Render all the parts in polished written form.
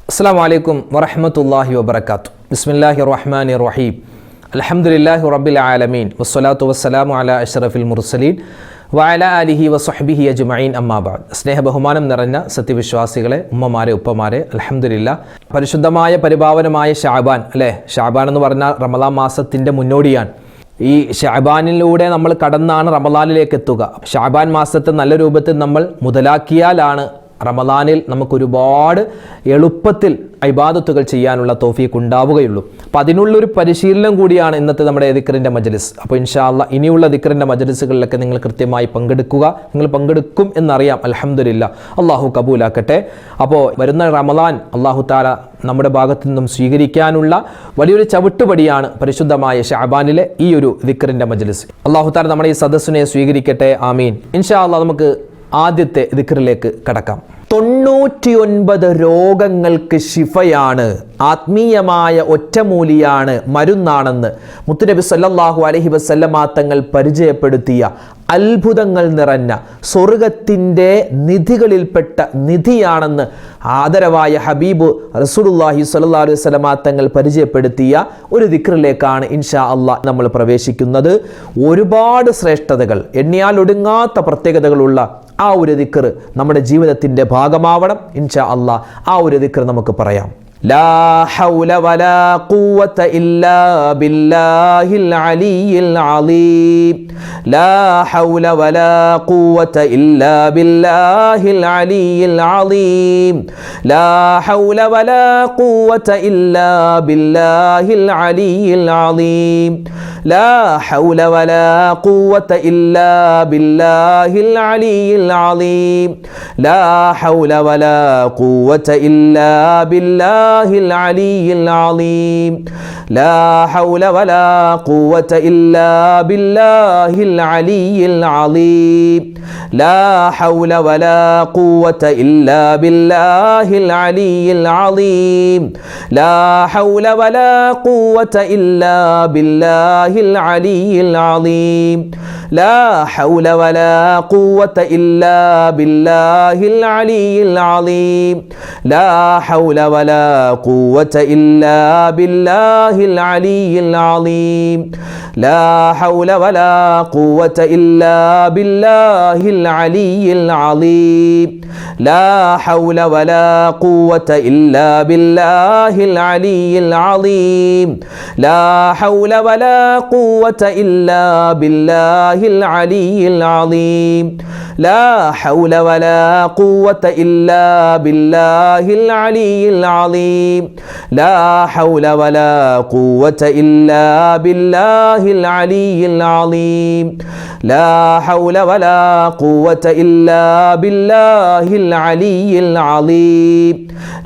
അസ്സലാമു അലൈക്കും വറഹ്മത്തുള്ളാഹി വബറകാതുഹു. ബിസ്മില്ലാഹിർ റഹ്മാനിർ റഹീം. അൽഹംദുലില്ലാഹി റബ്ബിൽ ആലമീൻ വസ്സലാത്തു വസ്സലാമു അലാ അഷ്റഫിൽ മുർസലീൻ വഅലാ ആലിഹി വസ്വഹ്ബിഹി അജ്മഈൻ അമ്മാ ബഅദ്. സ്നേഹ ബഹുമാനം നിറഞ്ഞ സത്യവിശ്വാസികളെ, ഉമ്മമാരെ, ഉപ്പമാരെ, അൽഹംദുലില്ലാഹ് പരിശുദ്ധമായ പരിപാവനമായ ഷഅബാൻ അല്ലേ, ഷഅബാൻ എന്ന് പറഞ്ഞാൽ റമദാൻ മാസത്തിൻ്റെ മുന്നോടിയാണ്. ഈ ഷഅബാനിലൂടെ നമ്മൾ കടന്നാണ് റമദാനിലേക്ക് എത്തുക. ഷഅബാൻ മാസത്തെ നല്ല രൂപത്തിൽ നമ്മൾ മുതലാക്കിയാലാണ് റമദാനിൽ നമുക്കൊരുപാട് എളുപ്പത്തിൽ ഇബാദത്തുകൾ ചെയ്യാനുള്ള തൗഫീഖ് ഉണ്ടാവുകയുള്ളൂ. അപ്പോൾ അതിനുള്ളൊരു പരിശീലനം കൂടിയാണ് ഇന്നത്തെ നമ്മുടെ ദിക്റിൻ്റെ മജ്ലിസ്. അപ്പോൾ ഇൻഷാ അല്ലാഹ് ഇനിയുള്ള ദിക്റിൻ്റെ മജ്ലിസുകളിലൊക്കെ നിങ്ങൾ കൃത്യമായി പങ്കെടുക്കുക. നിങ്ങൾ പങ്കെടുക്കും എന്നറിയാം. അൽഹംദുലില്ലാഹ്, അള്ളാഹു കബൂലാക്കട്ടെ. അപ്പോൾ വരുന്ന റമദാൻ അള്ളാഹു തആല നമ്മുടെ ഭാഗത്തു നിന്നും സ്വീകരിക്കാനുള്ള വലിയൊരു ചവിട്ടുപടിയാണ് പരിശുദ്ധമായ ഷഅബാനിലെ ഈ ഒരു ദിക്റിൻ്റെ മജ്ലിസ്. അള്ളാഹു തആല നമ്മുടെ ഈ സദസ്സിനെ സ്വീകരിക്കട്ടെ, ആമീൻ. ഇൻഷാ അല്ലാഹ് നമുക്ക് ആദ്യത്തെ ദിക്റിലേക്ക് കടക്കാം. 99 രോഗങ്ങൾക്ക് ശിഫയാണ്, ആത്മീയമായ ഒറ്റമൂലിയാണ്, മരുന്നാണെന്ന് മുത്തുനബി സല്ലല്ലാഹു അലൈഹി വസല്ലമ തങ്ങൾ പരിചയപ്പെടുത്തിയ അത്ഭുതങ്ങൾ നിറഞ്ഞ സ്വർഗത്തിൻ്റെ നിധികളിൽപ്പെട്ട നിധിയാണെന്ന് ആദരവായ ഹബീബ് റസൂലുള്ളാഹി സ്വല്ലല്ലാഹു അലൈഹി വസല്ലമ തങ്ങൾ പരിചയപ്പെടുത്തിയ ഒരു ദിക്റിലേക്കാണ് ഇൻഷാ അല്ലാഹ് നമ്മൾ പ്രവേശിക്കുന്നത്. ഒരുപാട് ശ്രേഷ്ഠതകൾ, എണ്ണിയാൽ ഒടുങ്ങാത്ത പ്രത്യേകതകളുള്ള ആ ഒരു ദിക്ർ നമ്മുടെ ജീവിതത്തിൻ്റെ ഭാഗമാവണം. ഇൻഷാ അല്ലാഹ് ആ ഒരു ദിക്ർ നമുക്ക് പറയാം. ലാ ഹൗല വലാ ഖുവത ഇല്ലാ ബില്ലാഹിൽ അലിയിൽ അലീം. ലാ ഹൗല വലാ ഖുവത ഇല്ലാ ബില്ലാഹിൽ അലിയിൽ അലീം. ലാ ഹൗല വലാ ഖുവത ഇല്ലാ ബില്ലാഹിൽ അലിയിൽ അലീം. ലാ ഹൗല വലാ ഖുവത ഇല്ലാ ബില്ലാഹിൽ അലിയിൽ അലീം. ലാ ഹൗല വലാ ഖുവത ഇല്ലാ ബില്ലാഹിൽ അലിയിൽ അലീം. ലാ ഹൗല വലാ ഖുവത ഇല്ലാ ബില്ലാഹിൽ അലിയിൽ അലീം. ലാ ഹൗല വലാ ഖുവത ഇല്ലാ ബില്ലാഹിൽ അലിയിൽ അലീം. ലാ ഹൗല വലാ ഖുവത ഇല്ലാ ബില്ലാഹിൽ അലിയിൽ അലീം. ലാ ഹൗല വലാ ഖുവത ഇല്ലാ ബില്ലാഹിൽ അലിയിൽ അലീം. ലാ ഹൗല വലാ ഖുവത ഇല്ലാ ബില്ലാഹിൽ അലിയിൽ അലീം. ലാ ഹൗല വലാ ഖുവത ഇല്ലാ ബില്ലാഹിൽ അലിയിൽ അലീം. ലാ ഹൗല വലാ ഖുവത ഇല്ലാ ബില്ലാഹിൽ അലിയിൽ അലീം. ലാ ഹൗല വലാ ഖുവത ഇല്ലാ ബില്ലാഹിൽ അലിയിൽ അലീം. ലാ ഹൗല വലാ ഖുവത ഇല്ലാ ബില്ലാഹിൽ അലിയിൽ അലീം. ലാ ഹൗല വലാ ഖുവത ഇല്ലാ ബില്ലാഹിൽ അലിയിൽ അലീം. ലാ ഹൗല വലാ ഖുവത ഇല്ലാ ബില്ലാഹിൽ അലിയിൽ അലീം.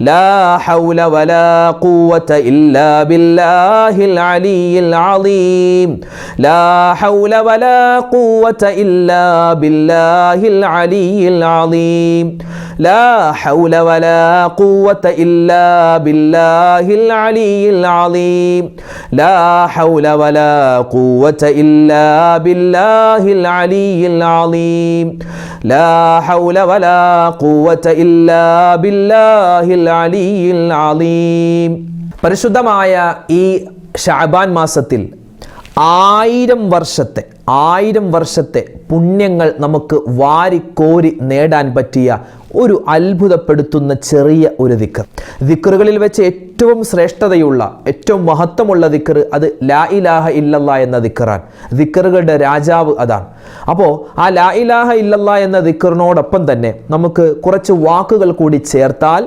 ലാ ഹൗല വലാ ഖുവത ഇല്ലാ ബില്ലാഹിൽ അലിയിൽ അലീം. ലാ ഹൗല വലാ ഖുവത ഇല്ലാ ബില്ലാഹിൽ അലിയിൽ അലീം. ലാ ഹൗല വലാ ഖുവത ഇല്ലാ ബില്ലാഹിൽ അലിയിൽ അലീം. ലാ ഹൗല വലാ ഖുവത ഇല്ലാ ബില്ലാഹിൽ അലിയിൽ അലീം. ലാ ഹൗല വലാ ഖുവത ഇല്ലാ ബില്ലാഹിൽ അലിയിൽ അലീം. പരിശുദ്ധമായ ഈ ഷഅബാൻ മാസത്തിൽ 1000 വർഷത്തെ പുണ്യങ്ങൾ നമുക്ക് വാരിക്കോരി നേടാൻ പറ്റിയ ഒരു അത്ഭുതപ്പെടുത്തുന്ന ചെറിയ ഒരു ദിക്ർ. ദിക്റുകളിൽ വെച്ച് ഏറ്റവും ശ്രേഷ്ഠതയുള്ള, ഏറ്റവും മഹത്വമുള്ള ദിക്ർ അത് ലാ ഇലാഹ ഇല്ലല്ലാഹ് എന്ന ദിക്റാണ്. ദിക്റുകളുടെ രാജാവ് അതാണ്. അപ്പോൾ ആ ലാ ഇലാഹ ഇല്ലല്ലാഹ് എന്ന ദിക്റിനോടൊപ്പം തന്നെ നമുക്ക് കുറച്ച് വാക്കുകൾ കൂടി ചേർത്താൽ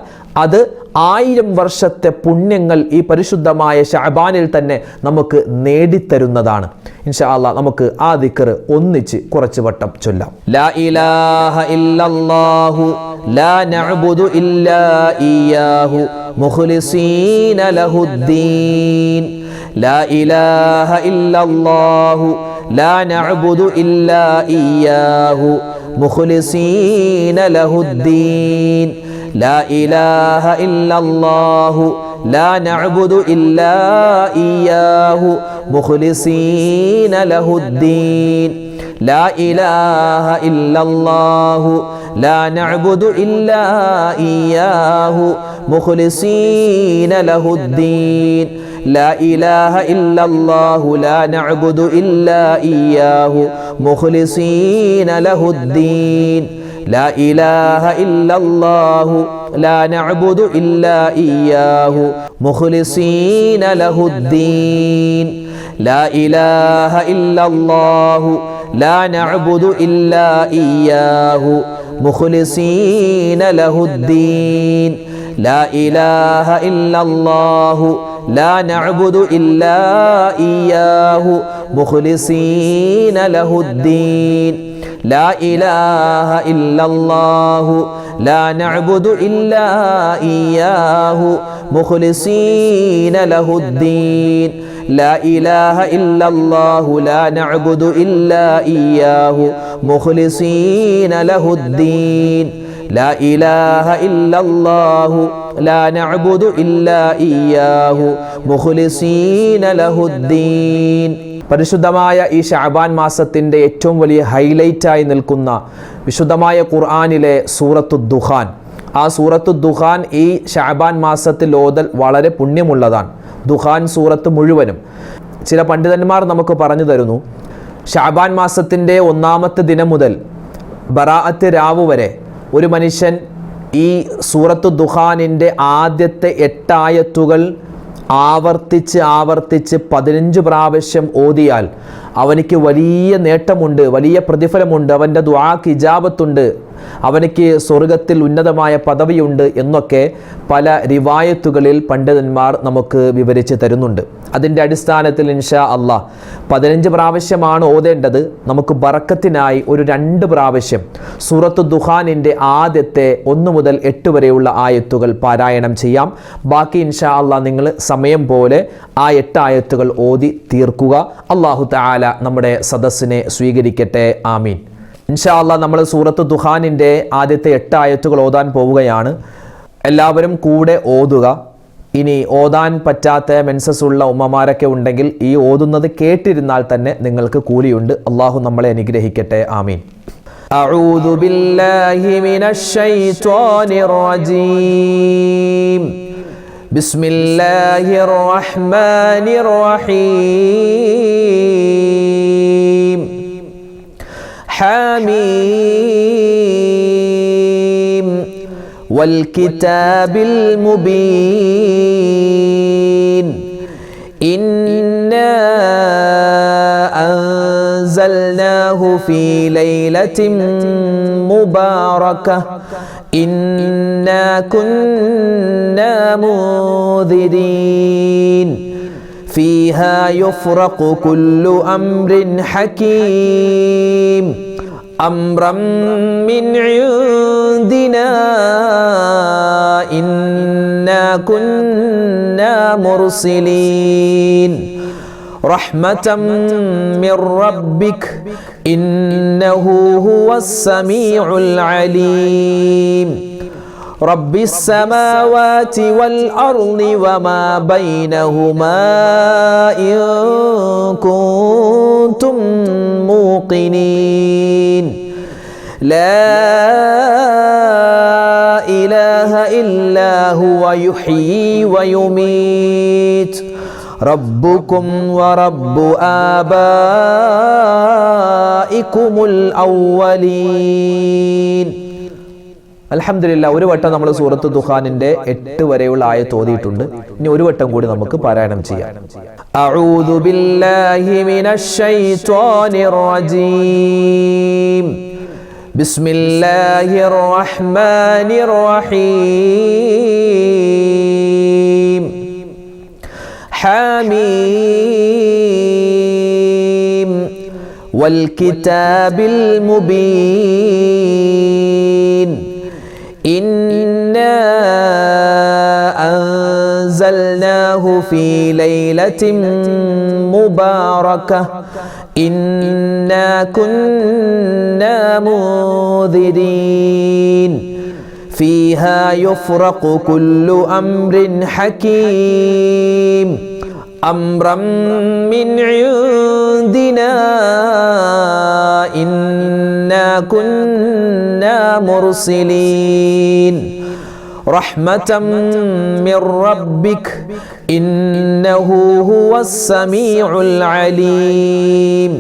അത് 1000 വർഷത്തെ പുണ്യങ്ങൾ ഈ പരിശുദ്ധമായ ഷഅബാനിൽ തന്നെ നമുക്ക് നേടിത്തരുന്നതാണ്. ഇൻഷാ അല്ലാഹ് നമുക്ക് ആ ദിക്ർ ഒന്നിച്ച് കുറച്ച് വട്ടം ചൊല്ലാം. ലാ ഇലാഹ ഇല്ലല്ലാഹു ലാ നഅ്ബുദു ഇല്ലാ ഇയ്യാഹു മുഖ്ലിസീന ലഹുദ്ദീൻ. ലാ ഇലാഹ ഇല്ലല്ലാഹു ലാ നഅ്ബുദു ഇല്ലാ ഇയ്യാഹു മുഖ്ലിസീന ലഹുദ്ദീൻ. ലാ ഇലാഹ ഇല്ലല്ലാഹു ലാ നഅ്ബുദു ഇല്ലാ ഇയ്യാഹു മുഖ്ലിസീന ലഹുദ്ദീൻ. ലാ ഇലാഹ ഇല്ലല്ലാഹു ലാ നഅ്ബുദു ഇല്ലാ ഇയ്യാഹു مخلصين له الدين لا إله إلا الله لا نعبد إلا إياه مخلصين له الدين لا إله إلا الله لا نعبد إلا إياه مخلصين له الدين لا إله إلا الله لا نعبد إلا إياه مخلصين له الدين لا إله إلا الله لا نعبد إلا إياه مخلصين له الدين لا إله إلا الله لا نعبد إلا إياه مخلصين له الدين لا إله إلا الله لا نعبد إلا إياه مخلصين له الدين لا إله إلا الله لا نعبد إلا إياه مخلصين له الدين. പരിശുദ്ധമായ ഈ ശഅബാൻ മാസത്തിൻ്റെ ഏറ്റവും വലിയ ഹൈലൈറ്റായി നിൽക്കുന്ന വിശുദ്ധമായ ഖുർആനിലെ സൂറത്തു ദുഖാൻ, ആ സൂറത്തു ദുഖാൻ ഈ ശഅബാൻ മാസത്തിൽ ഓതൽ വളരെ പുണ്യമുള്ളതാണ്. ദുഖാൻ സൂറത്ത് മുഴുവനും ചില പണ്ഡിതന്മാർ നമുക്ക് പറഞ്ഞു തരുന്നു, ശഅബാൻ മാസത്തിൻ്റെ 1-ാമത്തെ ദിനം മുതൽ ബറാഅത്ത് രാവ് വരെ ഒരു മനുഷ്യൻ ഈ സൂറത്തു ദുഖാനിൻ്റെ ആദ്യത്തെ 8 ആയത്തുകൾ ആവർത്തിച്ച് 15 പ്രാവശ്യം ഓതിയാൽ അവനിക്ക് വലിയ നേട്ടമുണ്ട്, വലിയ പ്രതിഫലമുണ്ട്, അവൻ്റെ ദുആക്ക് ഇജാബത്തുണ്ട്, അവനിക്ക് സ്വർഗത്തിൽ ഉന്നതമായ പദവിയുണ്ട് എന്നൊക്കെ പല റിവായത്തുകളിൽ പണ്ഡിതന്മാർ നമുക്ക് വിവരിച്ച് തരുന്നുണ്ട്. അതിൻ്റെ അടിസ്ഥാനത്തിൽ ഇൻഷാ അല്ലാഹ് 15 പ്രാവശ്യമാണ് ഓതേണ്ടത്. നമുക്ക് ബറക്കത്തിനായി ഒരു 2 പ്രാവശ്യം സൂറത്തു ദുഖാനിൻ്റെ ആദ്യത്തെ 1 മുതൽ 8 വരെയുള്ള ആയത്തുകൾ പാരായണം ചെയ്യാം. ബാക്കി ഇൻഷാ അല്ലാഹ് നിങ്ങൾ സമയം പോലെ ആ 8 ആയത്തുകൾ ഓതി തീർക്കുക. അല്ലാഹു തആല നമ്മുടെ സദസ്സിനെ സ്വീകരിക്കട്ടെ. ആമീൻ. ഇൻഷാ അല്ലാഹ് നമ്മൾ സൂറത്തു ദുഖാനിൻ്റെ ആദ്യത്തെ 8 ആയത്തുകൾ ഓതാൻ പോവുകയാണ്. എല്ലാവരും കൂടെ ഓതുക. ഇനി ഓതാൻ പറ്റാത്ത മെൻസസ് ഉള്ള ഉമ്മമാരൊക്കെ ഉണ്ടെങ്കിൽ ഈ ഓതുന്നത് കേട്ടിരുന്നാൽ തന്നെ നിങ്ങൾക്ക് കൂലിയുണ്ട്. അള്ളാഹു നമ്മളെ അനുഗ്രഹിക്കട്ടെ. ആമീൻ. അഊദു ബില്ലാഹി മിനശ് ശൈത്വാനിർ റജീം. ബിസ്മില്ലാഹിർ റഹ്മാനിർ റഹീം. حميم والكتاب المبين إنا أنزلناه في ليلة مباركة إنا كنا منذرين فيها يفرق كل أمر حكيم أمرا من عندنا إنا كنا مرسلين رحمة من ربك إنه هو السميع العليم رب السماوات والأرض وما بينهما إن كنتم موقنين لا إله إلا هو يحيي ويميت ربكم ورب آبائكم الأولين. അൽഹംദുലില്ലാഹ്, ഒരു വട്ടം നമ്മൾ സൂറത്ത് ദുഖാനിന്റെ 8 വരെയുള്ള ആയത്ത് ഓതിയിട്ടുണ്ട്. ഇനി ഒരു വട്ടം കൂടി നമുക്ക് പാരായണം ചെയ്യാം. അഊദു ബില്ലാഹി മിനശ് ശൈത്വാനിർ റജീം. ബിസ്മില്ലാഹിർ റഹ്മാനിർ റഹീം. حميم والكتاب المبين إنا أنزلناه في ليلة مباركة إنا كنا منذرين فيها يفرق كل أمر حكيم أمرا من عندنا إنا كنا مرسلين റഹ്മതം മിർ റബ്ബിക് ഇന്നഹു ഹുവസ് സമീഉൽ അലീം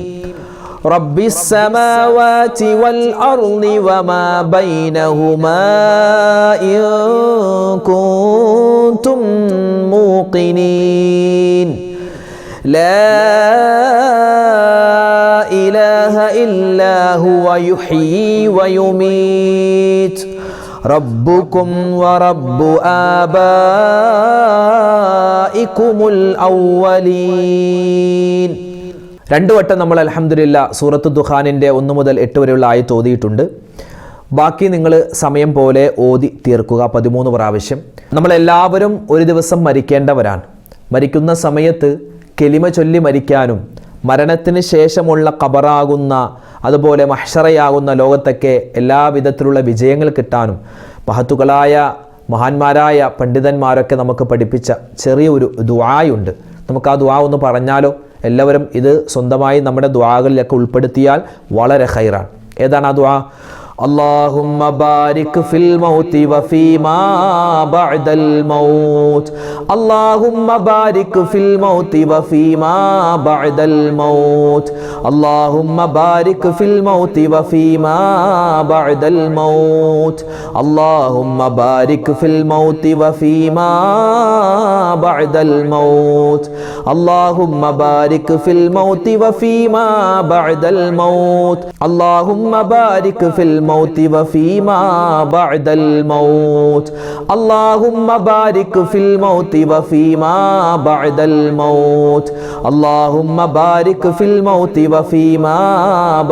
റബ്ബിസ് സമാവാതി വൽ അർളി വമാ ബൈനഹുമാ ഇൻ കുൻതും മൂഖിനീൻ ലാ ഇലാഹ ഇല്ലാ ഹുവ യുഹ്യീ വയുമീത് റബ്ബുകും വറബ്ബു ആബാഇകുമുൽ അവ്വലീൻ. 2 വട്ടം നമ്മൾ അൽഹംദുലില്ലാ സൂറത്ത് ദുഖാനിൻ്റെ 1 മുതൽ 8 വരെയുള്ള ആയത്ത് ഓതിയിട്ടുണ്ട്. ബാക്കി നിങ്ങൾ സമയം പോലെ ഓതി തീർക്കുക 13 പ്രാവശ്യം. നമ്മളെല്ലാവരും ഒരു ദിവസം മരിക്കേണ്ടവരാണ്. മരിക്കുന്ന സമയത്ത് കെലിമ ചൊല്ലി മരിക്കാനും മരണത്തിന് ശേഷമുള്ള ഖബറാകുന്ന അതുപോലെ മഹ്ശറയാകുന്ന ലോകത്തൊക്കെ എല്ലാവിധത്തിലുള്ള വിജയങ്ങൾ കിട്ടാനും മഹത്തുക്കളായ മഹാന്മാരായ പണ്ഡിതന്മാരൊക്കെ നമുക്ക് പഠിപ്പിച്ച ചെറിയൊരു ദുആയുണ്ട്. നമുക്ക് ആ ദുആ ഒന്ന് പറഞ്ഞാലോ? എല്ലാവരും ഇത് സ്വന്തമായി നമ്മുടെ ദുആകളിലൊക്കെ ഉൾപ്പെടുത്തിയാൽ വളരെ ഖൈറാണ്. ഏതാണ് ആ ദുആ? اللهم بارك في الموت وفيما بعد الموت اللهم بارك في الموت وفيما بعد الموت اللهم بارك في الموت وفيما بعد الموت اللهم بارك في الموت وفيما بعد الموت اللهم بارك في الموت وفيما بعد الموت اللهم بارك في الموت وفيما بعد الموت اللهم بارك في الموت وفيما بعد الموت اللهم بارك في الموت وفيما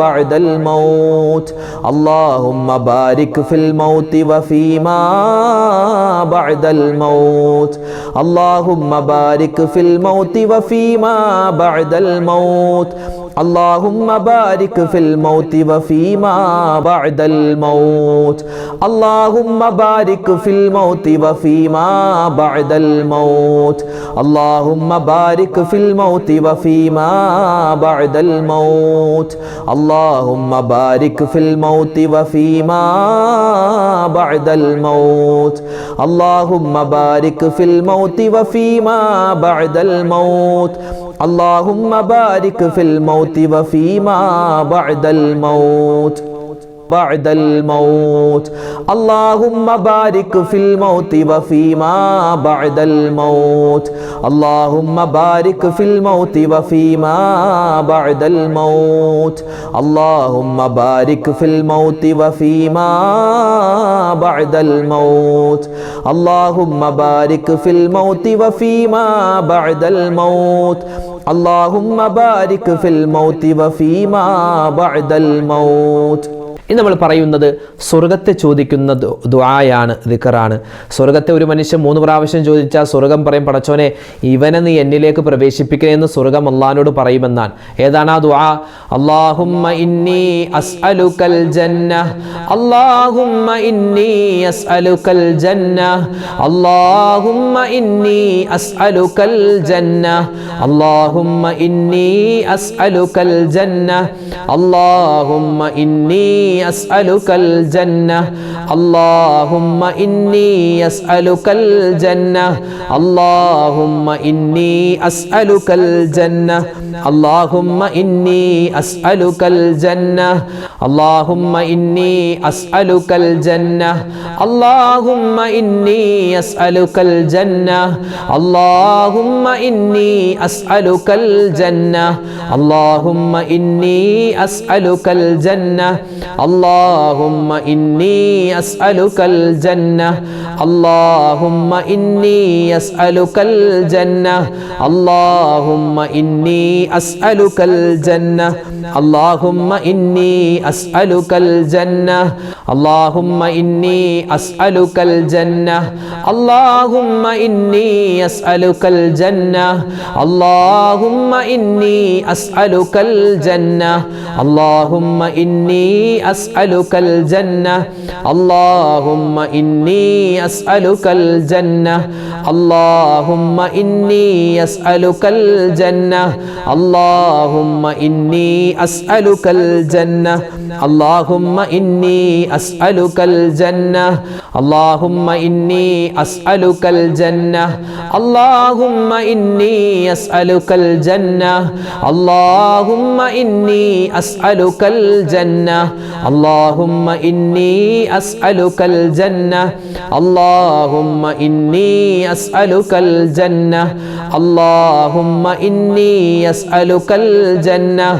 بعد الموت اللهم بارك في الموت وفيما بعد الموت اللهم بارك في الموت وفيما بعد الموت اللهم بارك في الموت وفيما بعد الموت اللهم بارك في الموت وفيما بعد الموت اللهم بارك في الموت وفيما بعد الموت اللهم بارك في الموت وفيما بعد الموت اللهم بارك في الموت وفيما بعد الموت اللهم بارك في الموت وفيما بعد الموت بعد الموت اللهم بارك في الموت وفيما بعد الموت اللهم بارك في الموت وفيما بعد الموت اللهم بارك في الموت وفيما بعد الموت اللهم بارك في الموت وفيما بعد الموت اللهم بارك في الموت وفيما بعد الموت. ഇനി നമ്മൾ പറയുന്നത് സ്വർഗത്തെ ചോദിക്കുന്ന ദുആയാണ്, ദിക്റാണ്. സ്വർഗത്തെ ഒരു മനുഷ്യൻ 3 പ്രാവശ്യം ചോദിച്ചാൽ സ്വർഗം പറയും, പടച്ചോനെ ഇവനെ നീ എന്നിലേക്ക് പ്രവേശിപ്പിക്കണമെന്ന് സ്വർഗം അല്ലാഹുവിനോട് പറയുമെന്നാണ്. ഏതാണ് ആ ദുആ? അല്ലാഹുമ്മ ഇന്നി അസ്അലുക്കൽ ജന്ന അല്ലാഹുമ്മ ഇന്നി അസ്അലുക്കൽ ജന്ന അല്ലാഹുമ്മ ഇന്നി അസ്അലുക്കൽ ജന്ന അല്ലാഹുമ്മ ഇന്നി അസ്അലുക്കൽ ജന്ന അല്ലാഹുമ്മ ഇന്നി أسألك الجنة اللهم إني أسألك الجنة اللهم إني أسألك الجنة اللهم إني أسألك الجنة اللهم إني أسألك الجنة اللهم إني أسألك الجنة اللهم إني أسألك الجنة اللهم إني أسألك الجنة اللهم إني أسألك الجنة اللهم إني أسألك الجنة اللهم إني أسألك الجنة اللهم إني أسألك الجنة اللهم إني أسألك الجنة اللهم إني أسألك الجنة اللهم إني أسألك الجنة اللهم إني أسألك الجنة اللهم إني أسألك الجنة اللهم إني أسألك الجنة اللهم إني أسألك الجنة اللهم إني أسألك الجنة اللهم إني أسألك الجنة اللهم إني أسألك الجنة اللهم إني أسألك الجنة اللهم إني أسألك الجنة اللهم إني أسألك الجنة اللهم إني أسألك الجنة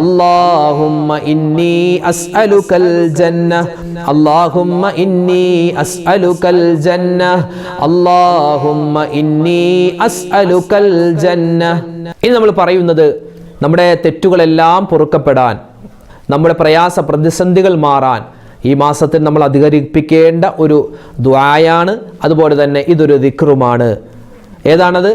اللهم إني أسألك الجنة اللهم إني أسألك الجنة اللهم إني أسألك الجنة. ഇനി നമ്മൾ പറയുന്നത് നമ്മുടെ തെറ്റുകളെല്ലാം പൊറുക്കപ്പെടാൻ, നമ്മുടെ പ്രയാസ പ്രതിസന്ധികൾ മാറാൻ ഈ മാസത്തിൽ നമ്മൾ അധികരിപ്പിക്കേണ്ട ഒരു ദുആയാണ്. അതുപോലെ തന്നെ ഇതൊരു ദിക്റുമാണ്. ഏതാണത്?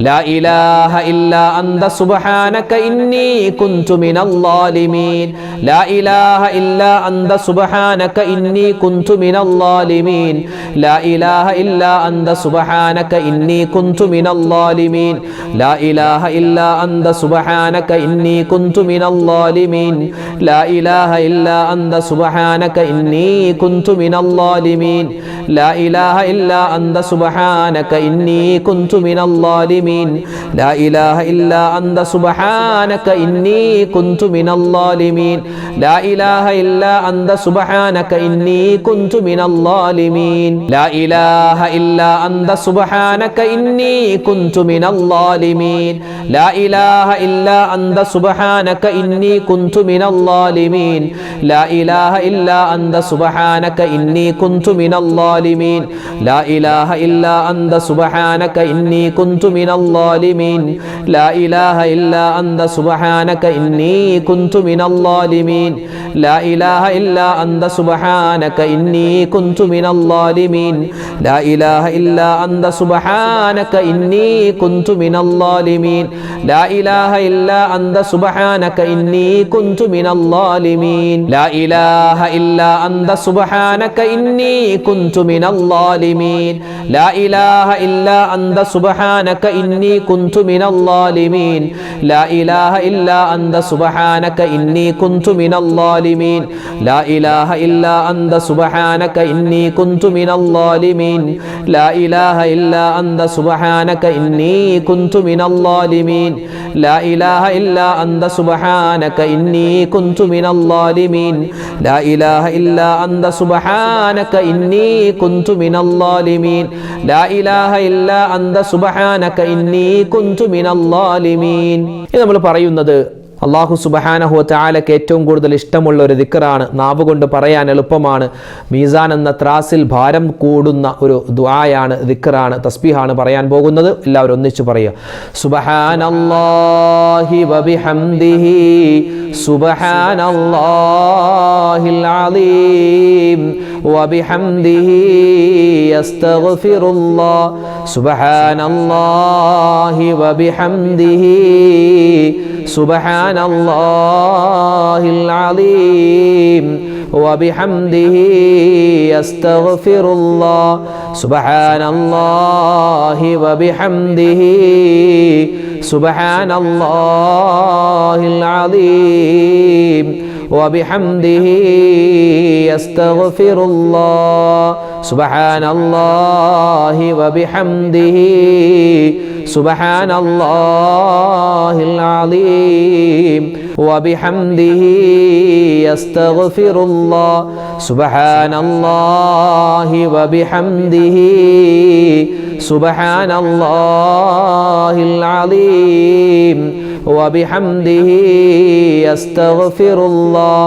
لا إله إلا أنت سبحانك إني كنت من الظالمين لا إله إلا أنت سبحانك إني كنت من الظالمين لا إله إلا أنت سبحانك إني كنت من الظالمين لا إله إلا أنت سبحانك إني كنت من الظالمين لا إله إلا أنت سبحانك إني كنت من الظالمين لا إله إلا أنت سبحانك إني كنت من الظالمين لا إله إلا أنت سبحانك إني كنت من الظالمين لا إله إلا أنت سبحانك إني كنت من الظالمين لا إله إلا أنت سبحانك إني كنت من الظالمين لا إله إلا أنت سبحانك إني كنت من الظالمين لا إله إلا أنت سبحانك إني كنت من الظالمين لا إله إلا أنت سبحانك إني كنت من الظالمين لا إله إلا أنت سبحانك إني كنت من الظالمين لا إله إلا أنت سبحانك إني كنت من الظالمين لا إله إلا أنت سبحانك إني كنت من الظالمين لا إله إلا أنت سبحانك إني كنت من الظالمين لا إله إلا أنت سبحانك إني كنت من الظالمين لا إله إلا أنت سبحانك إني كنت من الظالمين لا إله إلا أنت سبحانك إني كنت من الظالمين لا إله إلا أنت سبحانك إني كنت من الظالمين لا إله إلا أنت سبحانك إني كنت من الظالمين لا إله إلا أنت سبحانك إني كنت من الظالمين لا إله إلا أنت سبحانك إني كنت من الظالمين لا إله إلا أنت سبحانك إني كنت من الظالمين. ഇത് നമ്മൾ പറയുന്നത് അല്ലാഹു സുബ്ഹാനഹു വ തആലക്ക് ഏറ്റവും കൂടുതൽ ഇഷ്ടമുള്ള ഒരു ദിക്റാണ്. നാവ് കൊണ്ട് പറയാൻ എളുപ്പമാണ്. മീസാൻ എന്ന ത്രാസിൽ ഭാരം കൂടുന്ന ഒരു ദുആയാണ്, ദിക്റാണ്, തസ്ബീഹാണ് പറയാൻ പോകുന്നത്. എല്ലാവരും ഒന്നിച്ചു പറയുക. സുബ്ഹാനല്ലാഹി വ ബിഹംദിഹി സുബ്ഹാനല്ലാഹിൽ അലീം വ ബിഹംദിഹി അസ്തഗ്ഫിറുല്ലാഹ് സുബ്ഹാനല്ലാഹി വ ബിഹംദിഹി سبحان الله العظيم وبحمده أستغفر الله سبحان الله وبحمده سبحان الله العظيم وبحمده أستغفر الله سبحان الله وبحمده سبحان الله العظيم وبحمده أستغفر الله سبحان الله وبحمده سبحان الله العظيم وبحمده أستغفر الله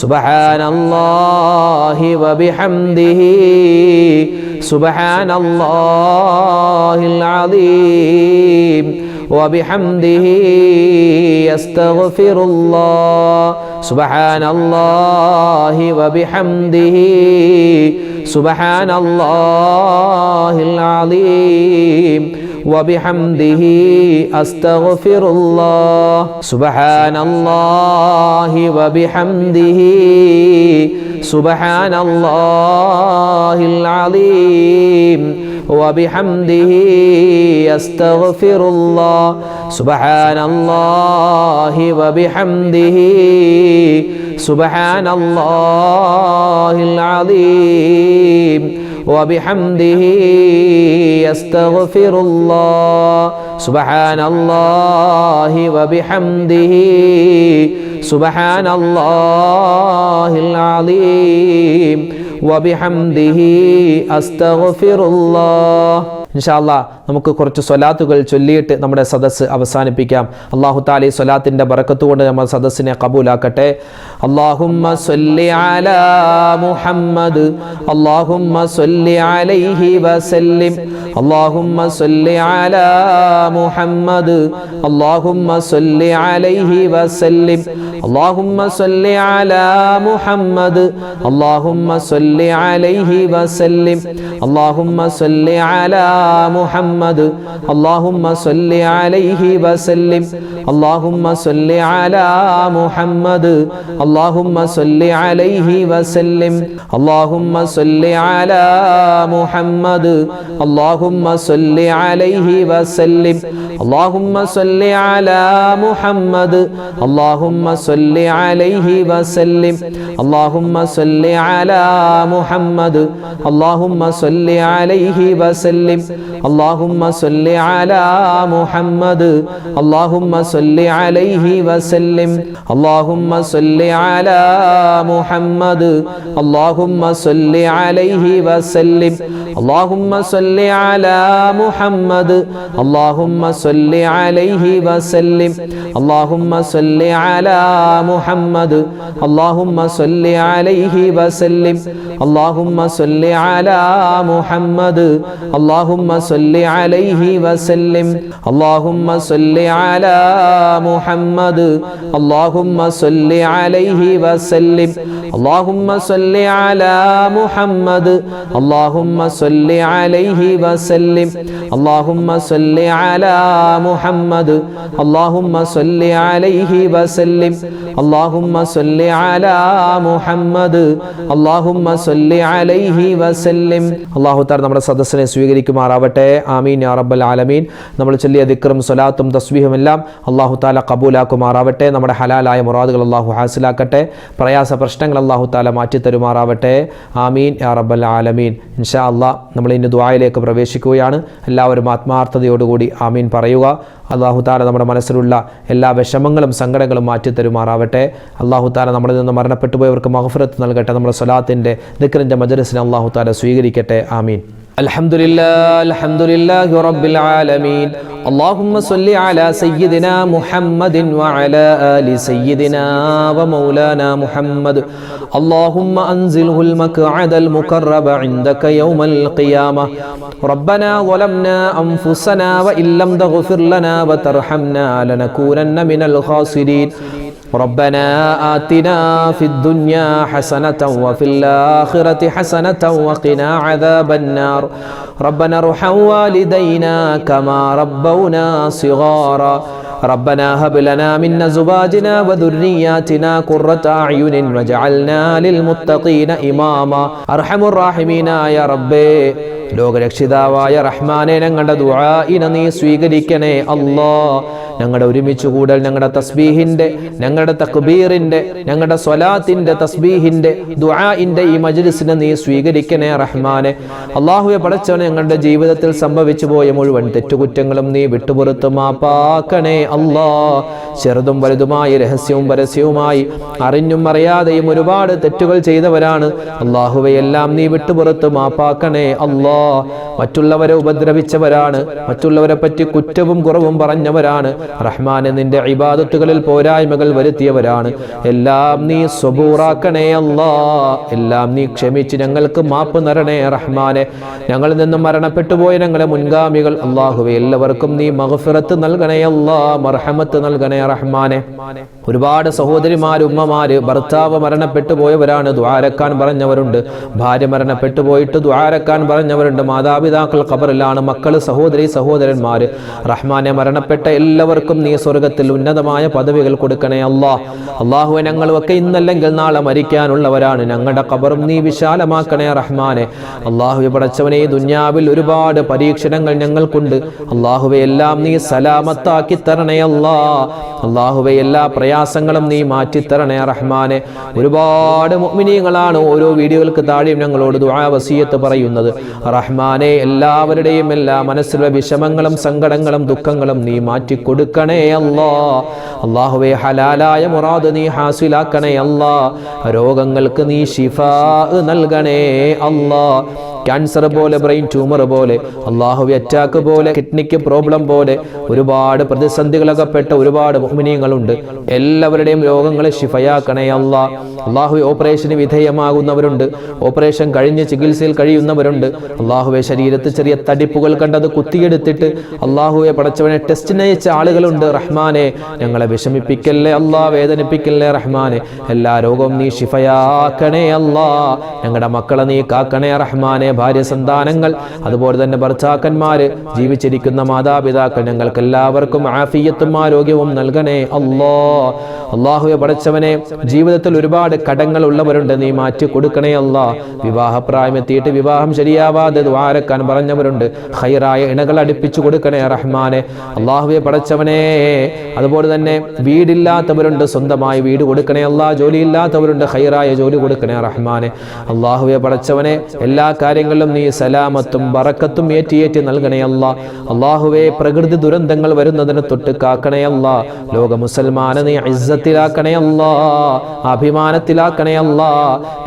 سبحان الله وبحمده سبحان الله العظيم وبحمده أستغفر الله سبحان الله وبحمده سبحان الله العظيم وبحمده أستغفر الله سبحان الله وبحمده سبحان الله العظيم وبحمده أستغفر الله سبحان الله وبحمده سبحان الله العظيم وبحمده أستغفر الله سبحان الله وبحمده سبحان الله العظيم وبحمده أستغفر الله. ഇൻഷാ അല്ലാഹ് നമുക്ക് കുറച്ച് സ്വലാത്തുകൾ ചൊല്ലിയിട്ട് നമ്മുടെ സദസ്സ് അവസാനിപ്പിക്കാം. അല്ലാഹു തആല ഈ സ്വലാത്തിന്റെ ബറക്കത്ത് കൊണ്ട് നമ്മുടെ സദസ്സിനെ ഖബൂലാക്കട്ടെ. അല്ലാഹുമ്മ സ്വല്ലി അലാ മുഹമ്മദ് അല്ലാഹുമ്മ സ്വല്ലി അലൈഹി വസല്ലിം അല്ലാഹുമ്മ സ്വല്ലി അലാ മുഹമ്മദ് അല്ലാഹുമ്മ സ്വല്ലി അലൈഹി വസല്ലിം അല്ലാഹുമ്മ സ്വല്ലി അലാ മുഹമ്മദ് അല്ലാഹുമ്മ സ്വല്ലി അലൈഹി വസല്ലിം അല്ലാഹുമ്മ സ്വല്ലി അലാ മുഹമ്മദ് അല്ലാഹുമ്മ സ്വല്ലി അലൈഹി വസല്ലിം അല്ലാഹുമ്മ സ്വല്ലി അലാ മുഹമ്മദ് അല്ലാഹുമ്മ സ്വല്ലി അലൈഹി വസല്ലിം അല്ലാഹുമ്മ സ്വല്ലി അലാ മുഹമ്മദ് അല്ലാഹുമ്മ സ്വല്ലി അലൈഹി വസല്ലിം അല്ലാഹുമ്മ സ്വല്ലി അലാ മുഹമ്മദ് അല്ലാഹുമ്മ സ്വല്ലി അലൈഹി വസല്ലിം അല്ലാഹുമ്മ സ്വല്ലി അലാ മുഹമ്മദ് അല്ലാഹുമ്മ സ്വല്ലി അലൈഹി വസല്ലിം അല്ലാഹുമ്മ സ്വല്ലി അലാ മുഹമ്മദ് അല്ലാഹുമ്മ സ്വല്ലി അലൈഹി വസല്ലിം അല്ലാഹുമ്മ സ്വല്ലി അലാ മുഹമ്മദ് അല്ലാഹുമ്മ സ്വല്ലി അലൈഹി വസല്ലിം അല്ലാഹുമ്മ സ്വല്ലി അലാ മുഹമ്മദ് അല്ലാഹുമ്മ സ്വല്ലി അലൈഹി വസല്ലിം അല്ലാഹുമ്മ സ്വല്ലി അലാ മുഹമ്മദ് അല്ലാഹുമ്മ സ്വല്ലി അലൈഹി വസല്ലിം അല്ലാഹുമ്മ സ്വല്ലി അലാ മുഹമ്മദ് അല്ലാഹുമ്മ സ്വല്ലി അലൈഹി വസല്ലിം അല്ലാഹുമ്മ സ്വല്ലി അലാ മുഹമ്മദ് അല്ലാഹുമ്മ സ്വല്ലി അലൈഹി വസല്ലിം അല്ലാഹുമ്മ സ്വല്ലി അലാ മുഹമ്മദ് അല്ലാഹുമ്മ സ്വല്ലി അലൈഹി വസല്ലിം അല്ലാഹുമ്മ സ്വല്ലി അലാ മുഹമ്മദ് അല്ലാഹുമ്മ സ്വല്ലി അലൈഹി വസല്ലിം അല്ലാഹുമ്മ സ്വല്ലി അലാ മുഹമ്മദ് അല്ലാഹുമ്മ സ്വല്ലി അലൈഹി വസല്ലിം. അല്ലാഹു തആല നമ്മുടെ സദസ്സിനെ സ്വീകരിക്കുമാറാവട്ടെ. ആമീൻ യാ റബ്ബൽ ആലമീൻ. നമ്മൾ ചൊല്ലിയ ദിക്റും സ്വലാത്തും തസ്ബീഹും എല്ലാം അല്ലാഹു തആല ഖബൂലാക്കുമാറാവട്ടെ. നമ്മുടെ ഹലാലായ മുറാദുകൾ അല്ലാഹു ഹാസിലാക്കട്ടെ. പ്രയാസ പ്രശ്നങ്ങൾ അല്ലാഹു തആല മാറ്റി തരുമാറാവട്ടെ. ആമീൻ യാ റബ്ബൽ ആലമീൻ. ഇൻഷാ അല്ലാഹ് നമ്മൾ ഇന്ന് ദുആയിലേക്ക് പ്രവേശിക്കുകയാണ്. എല്ലാവരും ആത്മാർത്ഥതയോടുകൂടി ആമീൻ പറയുക. അല്ലാഹു തആല നമ്മുടെ മനസ്സിലുള്ള എല്ലാ വിഷമങ്ങളും സങ്കടങ്ങളും മാറ്റി തരുമാറാവട്ടെ. അല്ലാഹു തആല നമ്മളിൽ നിന്ന് മരണപ്പെട്ടു പോയവർക്ക് മഗ്ഫിറത്ത് നൽകട്ടെ. നമ്മുടെ സ്വലാത്തിന്റെ ദിക്റിന്റെ മജ്ലിസിനെ അല്ലാഹു തആല സ്വീകരിക്കട്ടെ. ആമീൻ. അൽഹംദുലില്ലാഹി റബ്ബിൽ ആലമീൻ. اللهم صل على سيدنا محمد وعلى آل سيدنا ومولانا محمد. اللهم أنزله المقعد المقرب عندك يوم القيامة. ربنا ظلمنا أنفسنا وإن لم تغفر لنا وترحمنا لنكونن من الخاسرين. ربنا آتنا في الدنيا حسنة وفي الآخرة حسنة وقنا عذاب النار. ربنا ارحم والدينا كما ربونا صغارا. ربنا هب لنا من أزواجنا وذرياتنا قرة أعين واجعلنا للمتقين إماما. أرحم الراحمين يا ربي. ലോകരക്ഷിതാവായ റഹ്മാനെ, ഞങ്ങളുടെ ദുആഇനെ നീ സ്വീകരിക്കണേ അല്ലാ. ഞങ്ങളുടെ ഒരുമിച്ച് കൂടൽ ഞങ്ങളുടെ തസ്ബീഹിന്റെ, ഞങ്ങളുടെ തക്ബീറിന്റെ, ഞങ്ങളുടെ സ്വലാത്തിന്റെ, തസ്ബീഹിന്റെ, ദുആഇന്റെ ഈ മജ്ലിസിനെ നീ സ്വീകരിക്കണേ റഹ്മാനെ. അല്ലാഹുവേ പടച്ചവനെ, ഞങ്ങളുടെ ജീവിതത്തിൽ സംഭവിച്ചു പോയ മുഴുവൻ തെറ്റുകുറ്റങ്ങളും നീ വിട്ടുപുറത്ത് മാപ്പാക്കണേ അല്ലാ. ചെറുതും വലുതുമായി, രഹസ്യവും പരസ്യവുമായി, അറിഞ്ഞും അറിയാതെയും ഒരുപാട് തെറ്റുകൾ ചെയ്തവരാണ്. അല്ലാഹുവേ എല്ലാം നീ വിട്ടുപുറത്ത് മാപ്പാക്കണേ അല്ലാ. മറ്റുള്ളവരെ ഉപദ്രവിച്ചവരാണ്, മറ്റുള്ളവരെ പറ്റി കുറ്റവും കുറവും പറഞ്ഞവരാണ്. റഹ്മാനെ, നിന്റെ ഇബാദത്തുകളിൽ പോരായ്മകൾ വരുത്തിയവരാണ്. എല്ലാം നീ സബൂറാക്കണേ അല്ലാ. എല്ലാം നീ ക്ഷമിച്ച് ഞങ്ങൾക്ക് മാപ്പ് തരണേ റഹ്മാനെ. ഞങ്ങളിൽ നിന്നും മരണപ്പെട്ടു പോയ ഞങ്ങളെ മുൻഗാമികൾ അല്ലാഹുവേ എല്ലാവർക്കും നീ മഗ്ഫിറത്ത് നൽകണേ അല്ലാ, മർഹമത്ത് നൽകണേ റഹ്മാനെ. ഒരുപാട് സഹോദരിമാര്, ഉമ്മമാര്, ഭർത്താവ് മരണപ്പെട്ടു പോയവരാണ്, ദുആരക്കാൻ പറഞ്ഞവരുണ്ട്. ഭാര്യ മരണപ്പെട്ടു പോയിട്ട് ദുആരക്കാൻ പറഞ്ഞവരുണ്ട്. മാതാപിതാക്കൾ ഖബറിലാണ്, മക്കള്, സഹോദരി സഹോദരന്മാര്. റഹ്മാനെ, മരണപ്പെട്ട എല്ലാവർക്കും എല്ലാവർക്കും നീ സ്വർഗത്തിൽ ഉന്നതമായ പദവികൾ കൊടുക്കണേ അല്ലാ. അല്ലാഹുവേ, ഞങ്ങളൊക്കെ ഇന്നല്ലെങ്കിൽ നാളെ മരിക്കാനുള്ളവരാണ്. ഞങ്ങളുടെ ഖബറും നീ വിശാലമാക്കണേ റഹ്മാനെ. അല്ലാഹുവേ പടച്ചവനെ, ദുനിയാവിൽ ഒരുപാട് പരീക്ഷണങ്ങൾ ഞങ്ങൾക്കുണ്ട്. അല്ലാഹുവേ, എല്ലാം നീ സലാമത്താക്കി തരണേ അല്ലാ. അല്ലാഹുവേ, എല്ലാ പ്രയാസങ്ങളും നീ മാറ്റിത്തരണേ റഹ്മാനെ. ഒരുപാട് മുഅ്മിനീങ്ങളാണ് ഓരോ വീഡിയോകൾക്ക് താഴെയും ഞങ്ങളോട് ദുആ വസിയത്ത് പറയുന്നത്. റഹ്മാനെ, എല്ലാവരുടെയും എല്ലാ മനസ്സിലുള്ള വിഷമങ്ങളും സങ്കടങ്ങളും ദുഃഖങ്ങളും നീ മാറ്റി കൊടുക്കണേ അല്ലാ. അല്ലാഹുവേ, ഹലാലായ മുറാദ് നീ ഹാസിലാക്കണേ അല്ലാ. രോഗങ്ങൾക്ക് നീ ശിഫാ നൽകണേ അല്ലാ. ക്യാൻസർ പോലെ, ബ്രെയിൻ ട്യൂമർ പോലെ, അല്ലാഹുവേ അറ്റാക്ക് പോലെ, കിഡ്നിക്ക് പ്രോബ്ലം പോലെ ഒരുപാട് പ്രതിസന്ധികളകപ്പെട്ട ഒരുപാട് മുഅ്മിനീങ്ങളുണ്ട്. എല്ലാവരുടെയും രോഗങ്ങളെ ശിഫയാക്കണേ അല്ലാ. അല്ലാഹുവേ, ഓപ്പറേഷന് വിധേയമാകുന്നവരുണ്ട്, ഓപ്പറേഷൻ കഴിഞ്ഞ് ചികിത്സയിൽ കഴിയുന്നവരുണ്ട്. അല്ലാഹുവേ, ശരീരത്തിൽ ചെറിയ തടിപ്പുകൾ കണ്ടത് കുത്തിയെടുത്തിട്ട് അല്ലാഹുവേ പടച്ചവനെ ടെസ്റ്റിന് അയച്ച ആളുകളുണ്ട്. റഹ്മാനെ, ഞങ്ങളെ വിഷമിപ്പിക്കല്ലേ അല്ലാ, വേദനിപ്പിക്കല്ലേ റഹ്മാനെ. എല്ലാ രോഗവും നീ ശിഫയാക്കണേ അല്ലാ. ഞങ്ങളുടെ മക്കളെ നീ കാക്കണേ റഹ്മാനെ. ഭാര്യ സന്താനങ്ങൾ, അതുപോലെ തന്നെ ഭർത്താക്കന്മാര്, ജീവിച്ചിരിക്കുന്ന മാതാപിതാക്കൾ, ഞങ്ങൾക്ക് എല്ലാവർക്കും ആഫിയത്തും ആരോഗ്യവും നൽകണേ അല്ലാ. അല്ലാഹുവേ പടച്ചവനെ, ജീവിതത്തിൽ ഒരുപാട് കടങ്ങൾ ഉള്ളവരുണ്ട്, നീ മാറ്റി കൊടുക്കണേ അല്ലാ. വിവാഹപ്രായമെത്തിയിട്ട് വിവാഹം ശരിയാവാതെ ദ്വാരക്കാൻ പറഞ്ഞവരുണ്ട്, ഖൈറായ ഇണകൾ അടുപ്പിച്ചു കൊടുക്കണേ റഹ്മാനെ. അല്ലാഹുവേ പടച്ചവനെ, അതുപോലെ തന്നെ വീടില്ലാത്തവരുണ്ട്, സ്വന്തമായി വീട് കൊടുക്കണേ അല്ലാ. ജോലിയില്ലാത്തവരുണ്ട്, ഖൈറായ ജോലി കൊടുക്കണേ റഹ്മാനെ. അല്ലാഹുവേ പടച്ചവനെ, എല്ലാ കാര്യങ്ങളിലും നീ സലാമത്തും ബറക്കത്തും ഏറ്റി നൽകണേ അല്ലാ. അല്ലാഹുവേ, പ്രകൃതി ദുരന്തങ്ങൾ വരുന്നതിന് തൊട്ട് കാക്കണേ അല്ലാ. ലോക മുസൽമാനെ നീ ഇസ്സത്തിലാക്കണേ അല്ലാ, അഭിമാനത്തിലാക്കണേ അല്ലാ.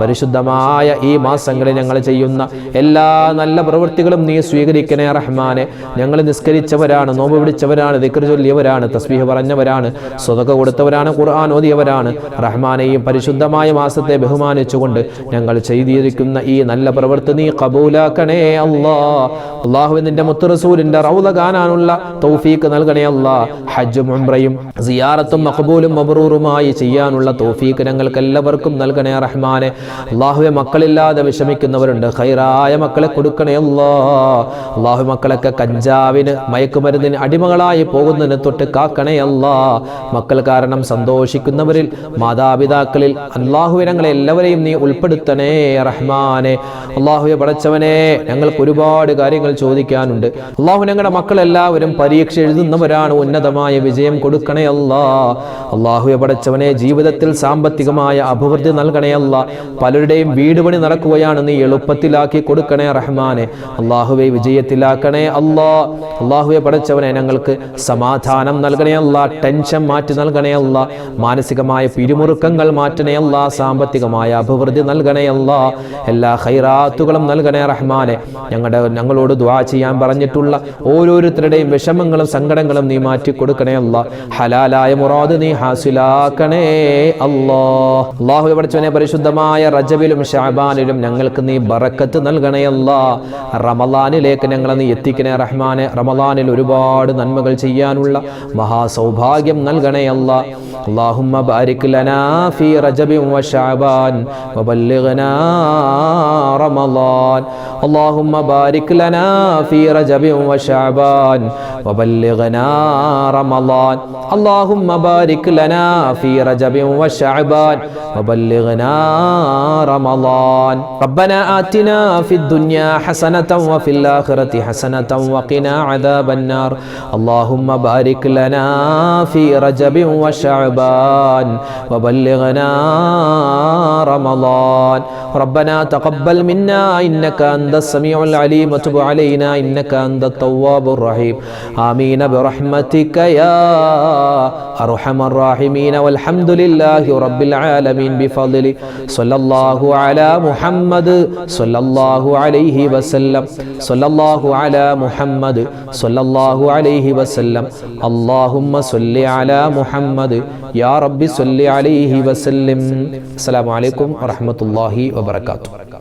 പരിശുദ്ധമായ ഈ മാസങ്ങളിൽ ഞങ്ങൾ ചെയ്യുന്ന എല്ലാ നല്ല പ്രവൃത്തികളും നീ സ്വീകരിക്കണേ റഹ്മാനെ. ഞങ്ങൾ നിസ്കരിച്ചവരാണ്, നോമ്പ് പിടിച്ചവരാണ്, ദിക്ർ ചൊല്ലിയവരാണ്, തസ്ബീഹ് പറഞ്ഞവരാണ്, സ്വതക കൊടുത്തവരാണ്, ഖുർആൻ ഓതിയവരാണ്. റഹ്മാനെ, ഈ പരിശുദ്ധമായ മാസത്തെ ബഹുമാനിച്ചുകൊണ്ട് ഞങ്ങൾ ചെയ്തിരിക്കുന്ന ഈ നല്ല പ്രവൃത്തി നീ ഖബൂലാക്കണേ അല്ലാ. അല്ലാഹുവേ, നിന്റെ മുത്ത് റസൂലിന്റെ റൗള കാണാനുള്ള തൗഫീഖ് നൽകണേ അല്ലാ. ഹജ്ജും ഉംറയും സിയാറത്തും മഖബൂലും മബ്റൂറുമായി ചെയ്യാനുള്ള തൗഫീഖ് ഞങ്ങൾക്ക് എല്ലാവർക്കും നൽകണേ റഹ്മാനെ. അല്ലാഹുവേ, മക്കളില്ലാതെ വിഷമിക്കുന്നവരുണ്ട്, ഖൈറായ മക്കളെ കൊടുക്കണേ അല്ലാ. അല്ലാഹു, മക്കളൊക്കെ കഞ്ചാവിന് മയക്കുമരുന്നിന് അടിമകളായി പോകുന്നതിന് തൊട്ട് കാക്കണേ അല്ലാ. മക്കൾ കാരണം സന്തോഷിക്കുന്നവരിൽ, മാതാപിതാക്കളിൽ അല്ലാഹുവേ ഞങ്ങളെ എല്ലാവരെയും നീ ഉൾപ്പെടുത്തണേ റഹ്മാനെ. അല്ലാഹുവേ പടച്ചവനെ, ഞങ്ങൾക്ക് ഒരുപാട് കാര്യങ്ങൾ ചോദിക്കാനുണ്ട്. അല്ലാഹു, ഞങ്ങളുടെ മക്കളെല്ലാവരും പരീക്ഷ എഴുതുന്നവരാണ്, ഉന്നതമായ വിജയം കൊടുക്കണേ അല്ലാ. അല്ലാഹുവേ പടച്ചവനെ, ജീവിതത്തിൽ സാമ്പത്തികമായ അഭിവൃദ്ധി നൽകണേ അല്ലാ. പലരുടെയും വീട് പണി നടക്കുകയാണ്, നീ എളുപ്പത്തിലാക്കി കൊടുക്കണേ റഹ്മാനെ. അല്ലാഹുവേ, വിജയത്തിലാക്കണേ അല്ലാ. അല്ലാഹുവേ പടച്ചവനെ, ഞങ്ങൾക്ക് സമാധാനം നൽകണേ അല്ലാ, ടെൻഷൻ മാറ്റി നൽകണേ അല്ലാ, മാനസികമായ പിരിമുറുക്കങ്ങൾ മാറ്റണേ അല്ലാ, സാമ്പത്തികമായ അഭിവൃദ്ധി നൽകണേ അല്ലാ, എല്ലാ ഖൈറാത്തുകളും നൽകണേ റഹ്മാനെ. ഞങ്ങളോട് ദുആ ചെയ്യാൻ പറഞ്ഞിട്ടുള്ള ഓരോരുത്തരുടെയും വിഷമങ്ങളും സങ്കടങ്ങളും നീ മാറ്റി കൊടുക്കണേ അല്ലാ. ഹലാലായ മുറാദ് നീ ഹാസിലാക്കണേ അല്ലാ. അല്ലാഹുവേ പടച്ചവനെ, പരിശുദ്ധമായ റജബിലും ശഅബാനിലും ഞങ്ങൾക്ക് നീ ബറക്കത്ത് നൽകണേ അല്ലാ. റമളാനിലേക്ക് ഞങ്ങളെ നീ എത്തിക്കണേ റഹ്മാനെ. റമളാനിൽ ഒരുപാട് നന്മകൾ ചെയ്യാനുള്ള മഹാസൗഭാഗ്യം നൽകണേ അല്ലാ. اللهم بارك لنا في رجب وشعبان وبلغنا رمضان. اللهم بارك لنا في رجب وشعبان وبلغنا رمضان. اللهم بارك لنا في رجب وشعبان وبلغنا رمضان. ربنا آتنا في الدنيا حسنة وفي الآخرة حسنة وقنا عذاب النار. اللهم بارك لنا في رجب وشعبان وبلغنا رمضان. ربنا تقبل منا إنك أنت السميع العليم وتب علينا إنك أنت التواب الرحيم. آمين برحمتك يا أرحم الراحمين. والحمد لله رب العالمين بفضله. صلى الله على محمد صلى الله عليه وسلم. صلى الله على محمد صلى الله عليه وسلم. اللهم صل على محمد يا رب صل عليه وسلم. السلام عليكم ورحمة الله وبركاته.